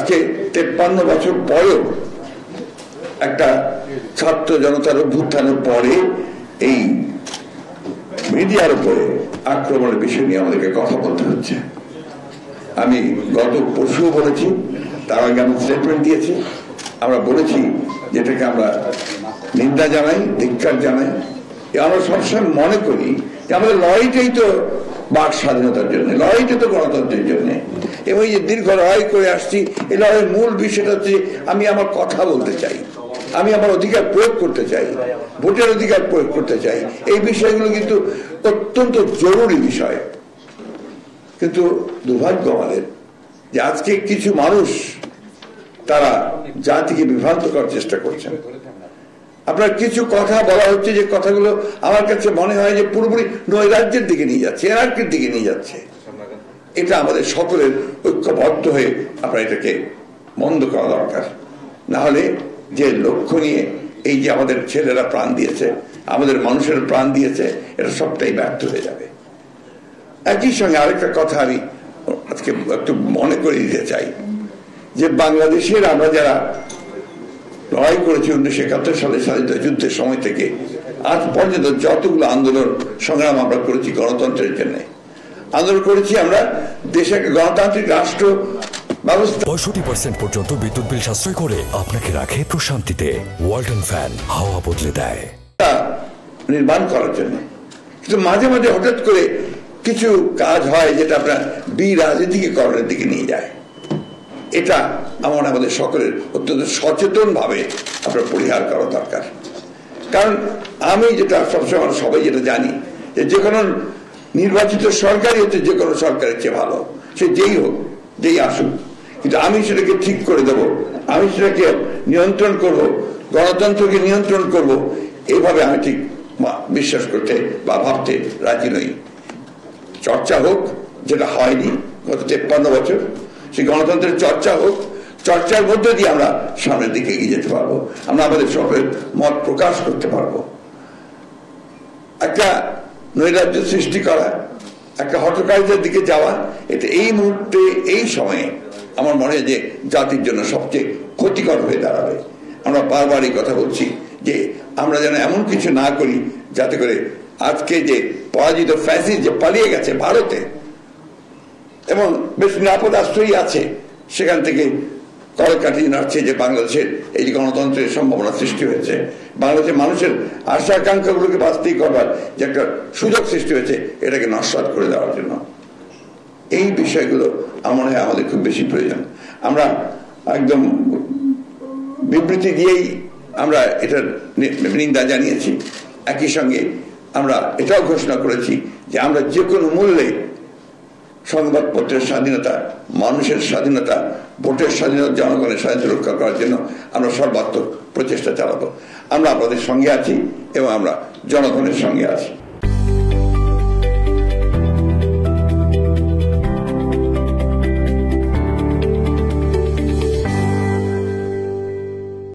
আজকে 53 বছর পরেও একটা ছাত্র জনতার অভ্যুত্থানের পরে এই মিডিয়ার উপরে আক্রমণের বিষয় নিয়ে আমাদেরকে কথা বলতে হচ্ছে। আমি গত পরশুও বলেছি, তার আগে আমি স্টেটমেন্ট দিয়েছি। আমরা বলেছি যেটাকে আমরা নিন্দা জানাই, ধিক্কার জানাই। আমরা সবসময় মনে করি যে আমাদের লড়াইটাই তো বাক স্বাধীনতার জন্য, লড়াইটা তো গণতন্ত্রের জন্য, এবং এই যে দীর্ঘ লড়াই করে আসছি, এই লড়াইয়ের মূল বিষয়টা হচ্ছে আমি আমার কথা বলতে চাই, আমি আমার অধিকার প্রয়োগ করতে চাই, ভোটের অধিকার প্রয়োগ করতে চাই। এই বিষয়গুলো কিন্তু অত্যন্ত জরুরি বিষয়। কিন্তু দুর্ভাগ্য আমাদের যে আজকে কিছু মানুষ তারা জাতিকে বিভ্রান্ত করার চেষ্টা করছেন। আপনার কিছু কথা বলা হচ্ছে যে কথাগুলো আমার কাছে মনে হয় যে পুরোপুরি নৈরাজ্যের দিকে নিয়ে যাচ্ছে, এনার্কির দিকে নিয়ে যাচ্ছে। এটা আমাদের সকলের ঐক্যবদ্ধ হয়ে আপনার এটাকে বন্ধ করা দরকার। না হলে যে লক্ষ্য নিয়ে এই যে আমাদের ছেলেরা প্রাণ দিয়েছে, আমাদের মানুষের প্রাণ দিয়েছে, এটা সবটাই ব্যর্থ হয়ে যাবে। একই সঙ্গে আরেকটা কথা আমি আজকে একটু মনে করে দিতে চাই যে বাংলাদেশের আমরা যারা লড়াই করেছি 1971 সালে স্বাধীনতা যুদ্ধের সময় থেকে আজ পর্যন্ত যতগুলো আন্দোলন সংগ্রাম আমরা করেছি গণতন্ত্রের জন্য, আন্দোলন করেছি আমরা দেশে গণতান্ত্রিক রাষ্ট্র ব্যবস্থা। 65% পর্যন্ত বিদ্যুৎ বিল সাশ্রয় করে আপনাকে রাখে প্রশান্তিতে। ওয়ালটন ফ্যান হাওয়া বদলে দেয় নির্মাণ করার জন্য। কিন্তু মাঝে মাঝে হঠাৎ করে কিছু কাজ হয় যেটা আপনার রাজনীতিকরণের দিকে নিয়ে যায়। এটা আমাদের সকলের অত্যন্ত সচেতন ভাবে আপনার পরিহার করা দরকার। কারণ আমি যেটা সবসময় সবাই যেটা জানি যে কোনো নির্বাচিত সরকারই হচ্ছে যে কোনো সরকারের চেয়ে ভালো, সে যেই হোক, যেই আসুক। কিন্তু আমি সেটাকে ঠিক করে দেব, আমি সেটাকে নিয়ন্ত্রণ করব, গণতন্ত্রকে নিয়ন্ত্রণ করব, এইভাবে আমি ঠিক বিশ্বাস করতে বা ভাবতে রাজি নই। চর্চা হোক, যেটা হয়নি গত 53 বছর, সেই গণতন্ত্রের চর্চা হোক, চর্চার মধ্যে দিয়ে আমরা সামনের দিকে এগিয়ে যেতে পারবো, আমরা আমাদের সকলের মত প্রকাশ করতে পারবো। একটা নৈরাজ্য সৃষ্টি করা, একটা হটকারিতার দিকে যাওয়া, এটা এই মুহূর্তে এই সময়ে আমার মনে হয় যে জাতির জন্য সবচেয়ে ক্ষতিকর হয়ে দাঁড়াবে। আমরা বারবার এই কথা বলছি যে আমরা যেন এমন কিছু না করি যাতে করে আজকে যে পরাজিত ফ্যাসিস্ট যে পালিয়ে গেছে ভারতে এবং বেশ নিরাপদ আশ্রয়ই আছে, সেখান থেকে কল কাটিয়ে নাড়ছে যে বাংলাদেশের এই যে গণতন্ত্রের সম্ভাবনা সৃষ্টি হয়েছে, বাংলাদেশের মানুষের আশা আকাঙ্ক্ষাগুলোকে বাস্তবিক করবার যে একটা সুযোগ সৃষ্টি হয়েছে, এটাকে নস্যাৎ করে দেওয়ার জন্য এই বিষয়গুলো আমার মনে হয় আমাদের খুব বেশি প্রয়োজন। আমরা একদম বিবৃতি দিয়েই আমরা এটার নিন্দা জানিয়েছি। একই সঙ্গে আমরা এটাও ঘোষণা করেছি যে আমরা যে কোনো মূল্যে সংবাদপত্রের স্বাধীনতা, মানুষের স্বাধীনতা, ভোটের স্বাধীনতা, জনগণের স্বাধীনতা রক্ষা করার জন্য আমরা সর্বাত্মক প্রচেষ্টা চালাবো। আমরা আপনাদের সঙ্গে আছি এবং আমরা জনগণের সঙ্গে আছি।